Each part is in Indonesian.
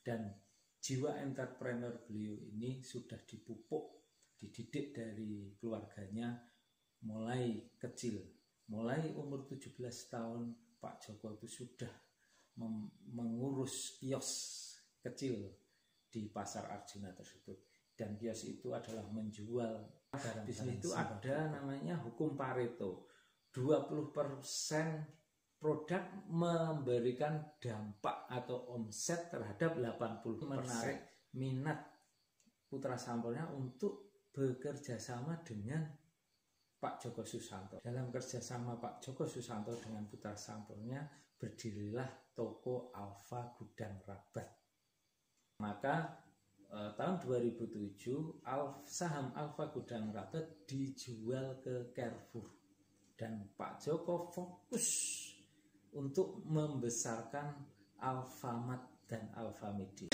Dan jiwa entrepreneur beliau ini sudah dipupuk, dididik dari keluarganya mulai kecil. Mulai umur 17 tahun Pak Joko itu sudah mengurus kios kecil di Pasar Arjuna tersebut. Dan kios itu adalah menjual barang bisnis itu ada namanya hukum Pareto. 20% produk memberikan dampak atau omset terhadap 80%. Menarik minat putra sampurnya untuk bekerja sama dengan Pak Joko Susanto. Dalam kerjasama Pak Joko Susanto dengan putra sampurnya berdirilah toko Alfa Gudang Rabat. Maka tahun 2007 saham Alfa Gudang Rabat dijual ke Carrefour dan Pak Joko fokus untuk membesarkan Alfamart dan Alfamidi.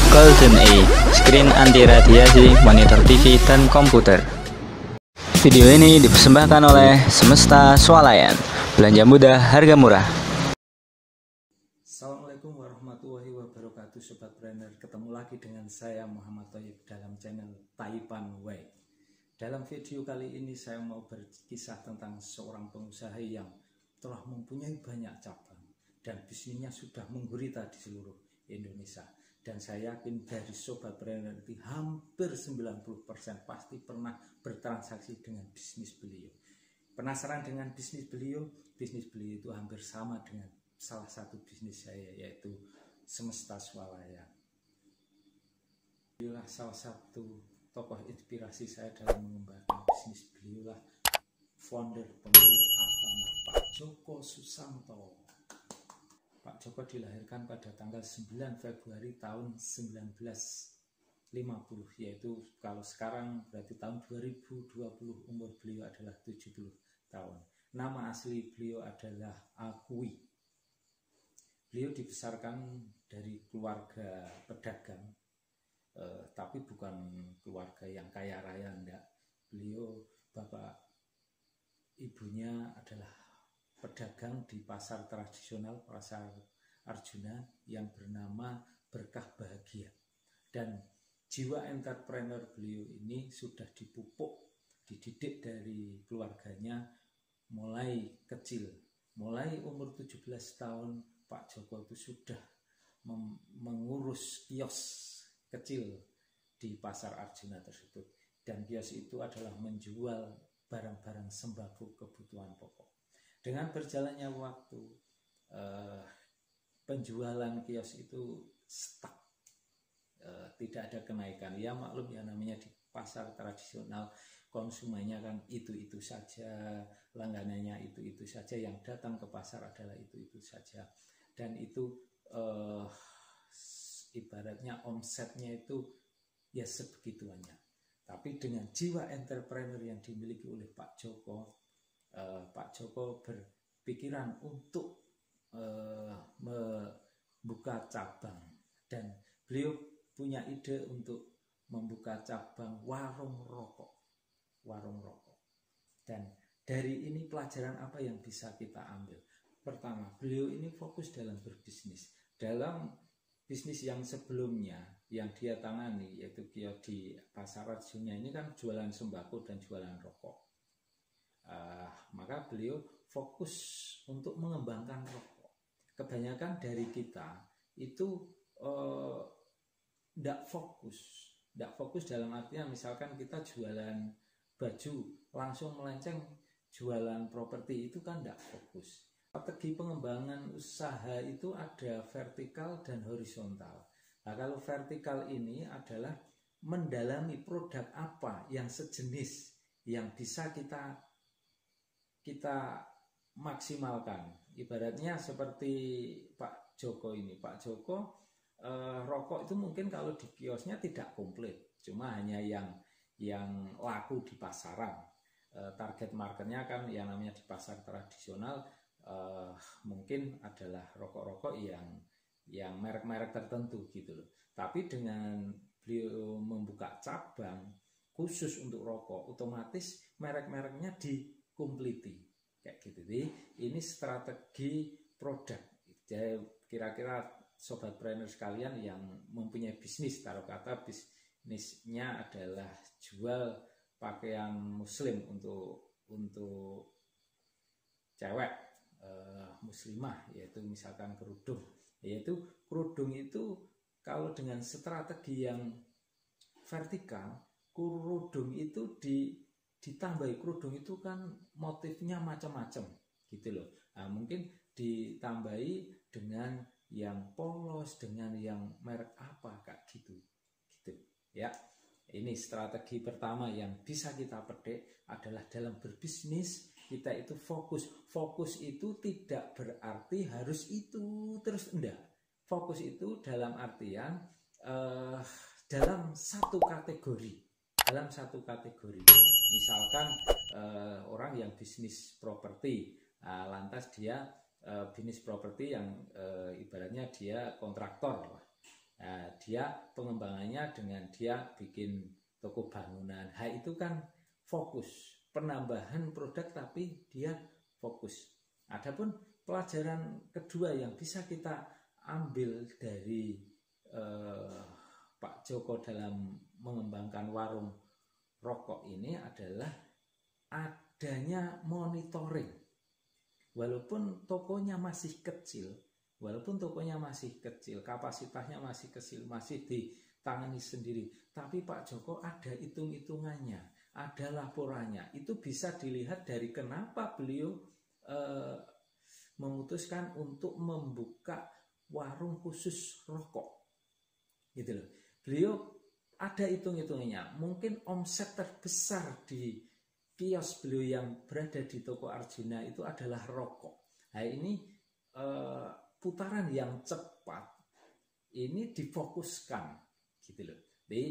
Golden Age, screen anti radiasi, monitor TV dan komputer. Video ini dipersembahkan oleh Semesta Swalayan. Belanja mudah, harga murah. Assalamualaikum warahmatullahi wabarakatuh, Sobat Brainer. Ketemu lagi dengan saya Muhammad Thoyib dalam channel Taipan Way. Dalam video kali ini saya mau berkisah tentang seorang pengusaha yang telah mempunyai banyak cabang dan bisnisnya sudah menggurita di seluruh Indonesia. Dan saya yakin dari Sobat Brainer itu hampir 90% pasti pernah bertransaksi dengan bisnis beliau. Penasaran dengan bisnis beliau? Bisnis beliau itu hampir sama dengan salah satu bisnis saya, yaitu Semesta Swalayan. Beliau salah satu tokoh inspirasi saya dalam mengembangkan bisnis. Beliau founder pemilik Alfamart, Pak Joko Susanto. Pak Joko dilahirkan pada tanggal 9 Februari tahun 1950, yaitu kalau sekarang berarti tahun 2020, umur beliau adalah 70 tahun. Nama asli beliau adalah Akui. Beliau dibesarkan dari keluarga pedagang, tapi bukan keluarga yang kaya raya, enggak. Beliau, bapak ibunya adalah pedagang di pasar tradisional, Pasar Arjuna, yang bernama Berkah Bahagia. Dan jiwa entrepreneur beliau ini sudah dipupuk, dididik dari keluarganya mulai kecil. Mulai umur 17 tahun Pak Joko itu sudah mengurus kios kecil di Pasar Arjuna tersebut. Dan kios itu adalah menjual barang-barang sembako kebutuhan pokok. Dengan berjalannya waktu, penjualan kios itu stuck, tidak ada kenaikan. Ya maklum ya, namanya di pasar tradisional, konsumennya kan itu-itu saja, langganannya itu-itu saja, yang datang ke pasar adalah itu-itu saja. Dan itu ibaratnya omsetnya itu ya sebegituannya. Tapi dengan jiwa entrepreneur yang dimiliki oleh Pak Joko berpikiran untuk membuka cabang, dan beliau punya ide untuk membuka cabang warung rokok. Dan dari ini pelajaran apa yang bisa kita ambil? Pertama, beliau ini fokus dalam berbisnis. Dalam bisnis yang sebelumnya yang dia tangani, yaitu kios di Pasar Arjuna ini kan jualan sembako dan jualan rokok. Maka beliau fokus untuk mengembangkan rokok. Kebanyakan dari kita itu tidak fokus dalam artian misalkan kita jualan baju langsung melenceng jualan properti, itu kan tidak fokus. Strategi pengembangan usaha itu ada vertikal dan horizontal. Nah, kalau vertikal ini adalah mendalami produk apa yang sejenis yang bisa kita maksimalkan. Ibaratnya seperti Pak Joko ini. Pak Joko rokok itu mungkin kalau di kiosnya tidak komplit, cuma hanya yang laku di pasaran. Target marketnya kan yang namanya di pasar tradisional mungkin adalah rokok-rokok yang merek-merek tertentu gitu loh. Tapi dengan beliau membuka cabang khusus untuk rokok, otomatis merek-mereknya dikumpliti kayak gitu. Jadi ini strategi produk. Jadi kira-kira sobat trainer sekalian yang mempunyai bisnis, taruh kata bisnisnya adalah jual pakaian muslim untuk cewek muslimah, yaitu misalkan kerudung. Yaitu kerudung itu kalau dengan strategi yang vertikal, kerudung itu ditambahi. Kerudung itu kan motifnya macam-macam gitu loh. Nah, mungkin ditambahi dengan yang polos, dengan yang merek apa kayak gitu ya. Ini strategi pertama yang bisa kita petik adalah dalam berbisnis kita itu fokus. Fokus itu tidak berarti harus itu terus, enggak. Fokus itu dalam artian dalam satu kategori. Misalkan orang yang bisnis properti, lantas dia bisnis properti yang ibaratnya dia kontraktor. Dia pengembangannya dengan dia bikin toko bangunan. Itu kan fokus, penambahan produk tapi dia fokus. Adapun pelajaran kedua yang bisa kita ambil dari Pak Joko dalam mengembangkan warung rokok ini adalah adanya monitoring. Walaupun tokonya masih kecil, kapasitasnya masih kecil, masih ditangani sendiri, tapi Pak Joko ada hitung-hitungannya, ada laporannya. Itu bisa dilihat dari kenapa beliau memutuskan untuk membuka warung khusus rokok, gitu loh. Beliau ada hitung-hitungannya. Mungkin omset terbesar di kios beliau yang berada di toko Arjuna itu adalah rokok. Nah, ini putaran yang cepat ini difokuskan gitu loh. Jadi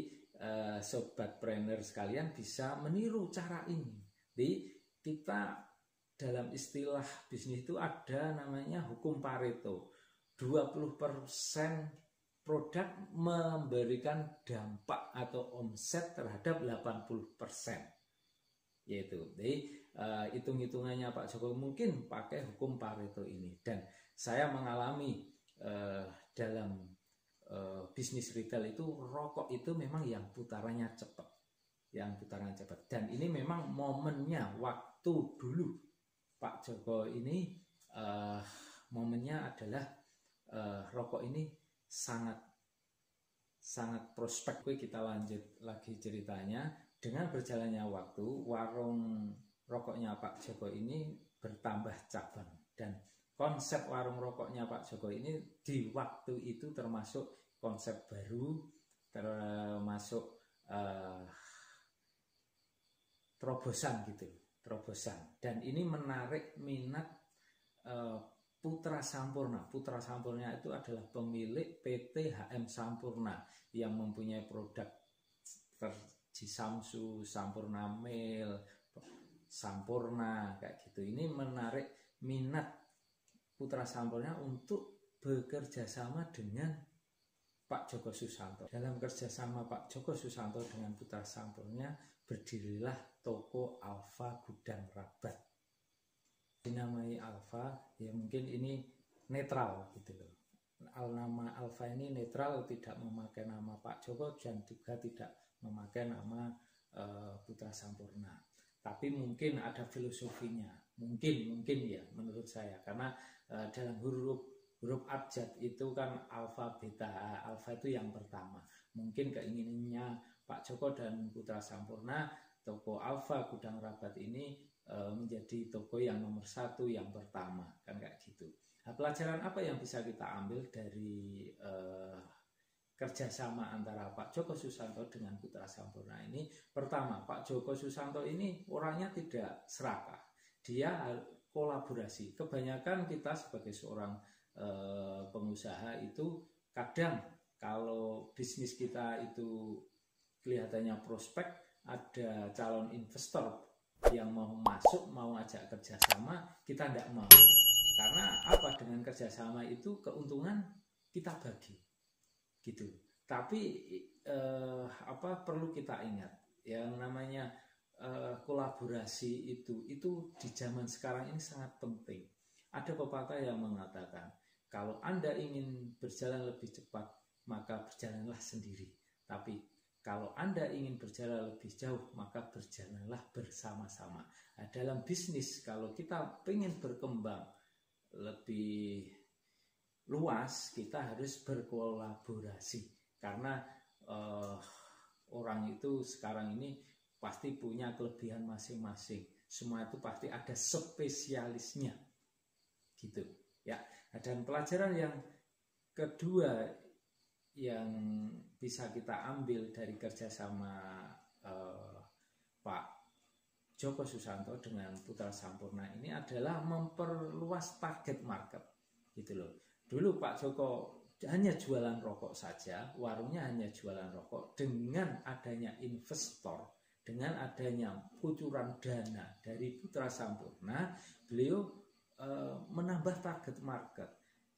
sobat trainer sekalian bisa meniru cara ini. Jadi kita dalam istilah bisnis itu ada namanya hukum Pareto. 20% produk memberikan dampak atau omset terhadap 80%. Yaitu, jadi hitung-hitungannya Pak Joko mungkin pakai hukum Pareto ini, dan saya mengalami dalam bisnis retail itu rokok itu memang yang putarannya cepat, dan ini memang momennya waktu dulu Pak Joko ini momennya adalah rokok ini sangat prospek. Kita lanjut lagi ceritanya. Dengan berjalannya waktu, warung rokoknya Pak Joko ini bertambah cabang, dan konsep warung rokoknya Pak Joko ini di waktu itu termasuk konsep baru, termasuk terobosan gitu, dan ini menarik minat Putra Sampurna. Putra Sampurna itu adalah pemilik PT HM Sampurna yang mempunyai produk Samsu, Sampurna Mail, Sampurna kayak gitu. Ini menarik minat Putra Sampurna untuk bekerja sama dengan Pak Joko Susanto. Dalam kerjasama Pak Joko Susanto dengan Putra Sampurna berdirilah toko Alfa Gudang Rabat. Dinamai Alfa, ya mungkin ini netral gitu loh. Nama Alfa ini netral, tidak memakai nama Pak Joko dan juga tidak memakai nama Putra Sampurna. Tapi mungkin ada filosofinya, mungkin ya menurut saya, karena dalam huruf abjad itu kan alfa beta. Alfa itu yang pertama. Mungkin keinginannya Pak Joko dan Putra Sampurna toko Alfa Gudang Rabat ini menjadi toko yang nomor 1, yang pertama, kan kayak gitu. Nah, pelajaran apa yang bisa kita ambil dari kerjasama antara Pak Joko Susanto dengan Putra Sampurna ini? Pertama, Pak Joko Susanto ini orangnya tidak serakah, dia kolaborasi. Kebanyakan kita sebagai seorang pengusaha itu kadang kalau bisnis kita itu kelihatannya prospek, ada calon investor yang mau masuk, mau ajak kerjasama, kita tidak mau. Karena apa? Dengan kerjasama itu keuntungan kita bagi, gitu. Tapi perlu kita ingat yang namanya kolaborasi itu di zaman sekarang ini sangat penting. Ada pepatah yang mengatakan, kalau Anda ingin berjalan lebih cepat, maka berjalanlah sendiri. Tapi kalau Anda ingin berjalan lebih jauh, maka berjalanlah bersama-sama. Nah, dalam bisnis, kalau kita ingin berkembang lebih luas, kita harus berkolaborasi. Karena orang itu sekarang ini pasti punya kelebihan masing-masing. Semua itu pasti ada spesialisnya, gitu ya. Dan pelajaran yang kedua yang bisa kita ambil dari kerjasama Pak Djoko Susanto dengan Putra Sampurna ini adalah memperluas target market, gitu loh. Dulu Pak Djoko hanya jualan rokok saja, warungnya hanya jualan rokok. Dengan adanya investor, dengan adanya kucuran dana dari Putra Sampurna, beliau menambah target market.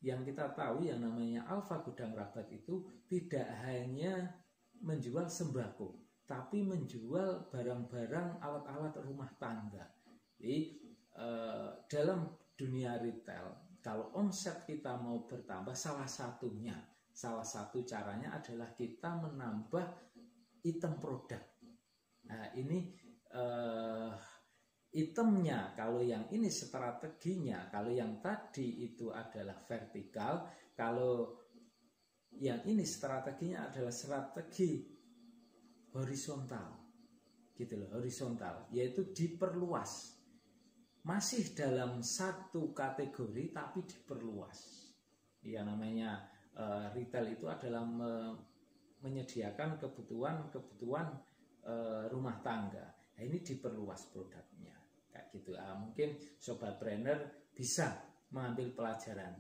Yang kita tahu yang namanya Alfa Gudang Rabat itu tidak hanya menjual sembako, tapi menjual barang-barang alat-alat rumah tangga. Jadi dalam dunia retail, kalau omset kita mau bertambah, salah satu caranya adalah kita menambah item produk. Nah, ini itemnya, kalau yang ini strateginya, kalau yang tadi itu adalah vertikal, kalau yang ini strateginya adalah strategi horizontal, gitu loh, horizontal, yaitu diperluas, masih dalam satu kategori tapi diperluas. Ya, namanya retail itu adalah menyediakan kebutuhan rumah tangga. Nah, ini diperluas produknya, kayak gitu. Mungkin sobat brainer bisa mengambil pelajaran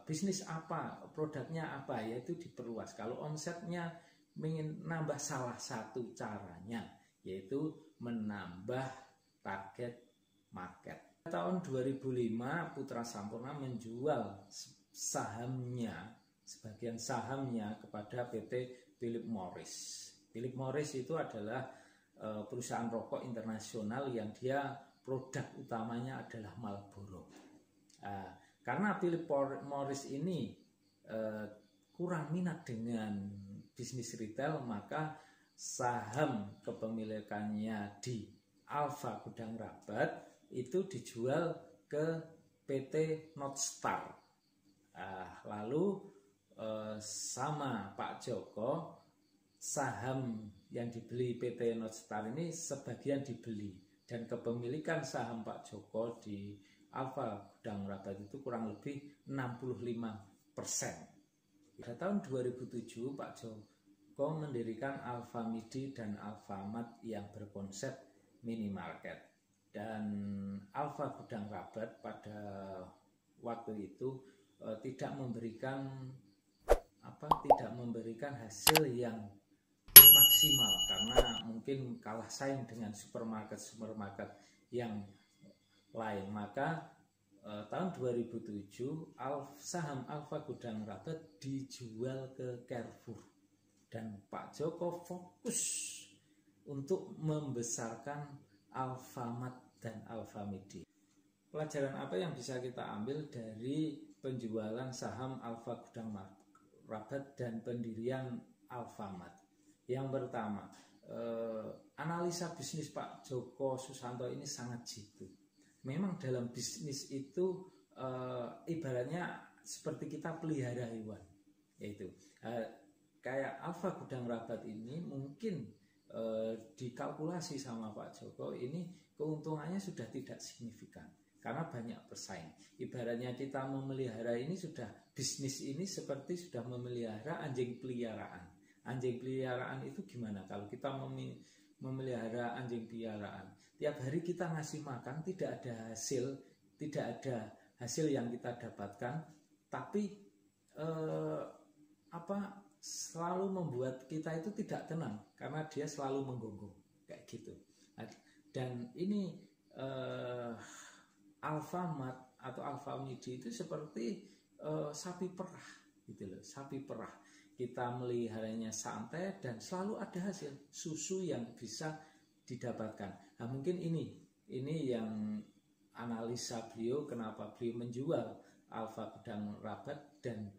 bisnis apa, produknya apa, yaitu diperluas. Kalau omsetnya ingin nambah, salah satu caranya yaitu menambah target market. Tahun 2005 Putra Sampurna menjual sahamnya, sebagian sahamnya kepada PT Philip Morris. Philip Morris itu adalah perusahaan rokok internasional yang dia produk utamanya adalah Marlboro. Karena Philip Morris ini kurang minat dengan bisnis retail, maka saham kepemilikannya di Alfa Gudang Rabat itu dijual ke PT Northstar. Lalu sama Pak Djoko, saham yang dibeli PT Northstar ini sebagian dibeli, dan kepemilikan saham Pak Djoko di Alfa Gudang Rabat itu kurang lebih 65%. Pada tahun 2007 Pak Djoko mendirikan Alfamidi dan Alfamart yang berkonsep minimarket, dan Alfa Gudang Rabat pada waktu itu tidak memberikan hasil yang maksimal karena mungkin kalah saing dengan supermarket yang lain. Maka tahun 2007 saham Alfa Gudang Rabat dijual ke Carrefour, dan Pak Djoko fokus untuk membesarkan Alfamart dan Alfamidi. Pelajaran apa yang bisa kita ambil dari penjualan saham Alfa Gudang Rabat dan pendirian Alfamart? Yang pertama, analisa bisnis Pak Djoko Susanto ini sangat jitu. Memang dalam bisnis itu ibaratnya seperti kita pelihara hewan, yaitu kayak Alfa Gudang Rabat ini mungkin dikalkulasi sama Pak Djoko ini keuntungannya sudah tidak signifikan karena banyak bersaing. Ibaratnya kita memelihara ini sudah, bisnis ini seperti sudah memelihara anjing peliharaan. Anjing peliharaan itu gimana? Kalau kita memelihara anjing peliharaan, tiap hari kita ngasih makan, tidak ada hasil yang kita dapatkan, tapi selalu membuat kita itu tidak tenang karena dia selalu menggonggong, kayak gitu. Dan ini Alfamart atau alfa midi itu seperti sapi perah gitu loh, sapi perah. Kita meliharanya santai dan selalu ada hasil susu yang bisa didapatkan. Nah, mungkin ini yang analisa beliau kenapa beliau menjual alfa gudang rabat dan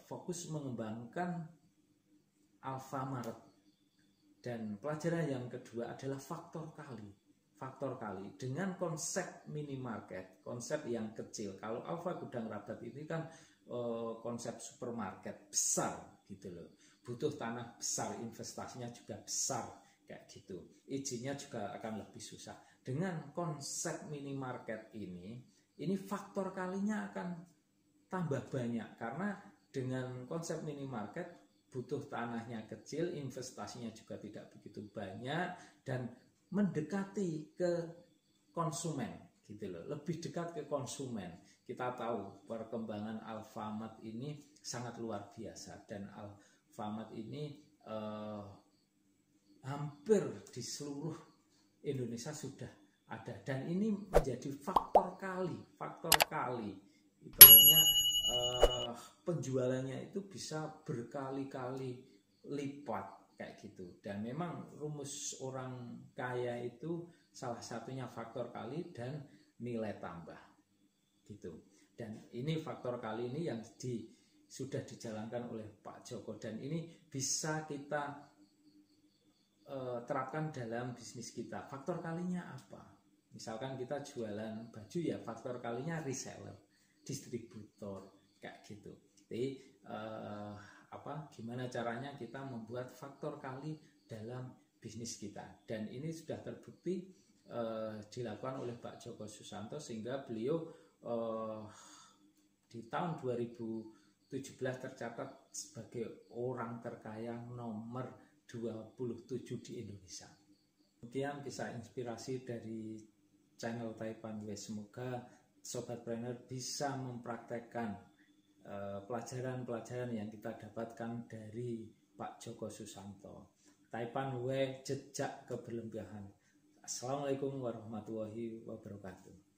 fokus mengembangkan Alfamaret. Dan pelajaran yang kedua adalah faktor kali. Faktor kali dengan konsep minimarket, konsep yang kecil. Kalau Alfa Gudang Rabat ini kan konsep supermarket besar gitu loh. Butuh tanah besar, investasinya juga besar kayak gitu. Izinnya juga akan lebih susah. Dengan konsep minimarket ini faktor kalinya akan tambah banyak karena dengan konsep minimarket butuh tanahnya kecil, investasinya juga tidak begitu banyak dan mendekati ke konsumen gitu loh, lebih dekat ke konsumen. Kita tahu perkembangan Alfamart ini sangat luar biasa dan Alfamart ini hampir di seluruh Indonesia sudah ada dan ini menjadi faktor kali. Ibaratnya penjualannya itu bisa berkali-kali lipat kayak gitu. Dan memang rumus orang kaya itu salah satunya faktor kali dan nilai tambah gitu. Dan ini faktor kali ini yang sudah dijalankan oleh Pak Joko dan ini bisa kita terapkan dalam bisnis kita. Faktor kalinya apa? Misalkan kita jualan baju ya faktor kalinya reseller, distributor kayak gitu. Jadi gimana caranya kita membuat faktor kali dalam bisnis kita dan ini sudah terbukti dilakukan oleh Pak Joko Susanto sehingga beliau di tahun 2017 tercatat sebagai orang terkaya nomor 27 di Indonesia. Kemudian kisah inspirasi dari channel Taipan West. Semoga Sobat Planner bisa mempraktekkan pelajaran-pelajaran yang kita dapatkan dari Pak Joko Susanto. Taipan W, jejak keberlembihan. Assalamualaikum warahmatullahi wabarakatuh.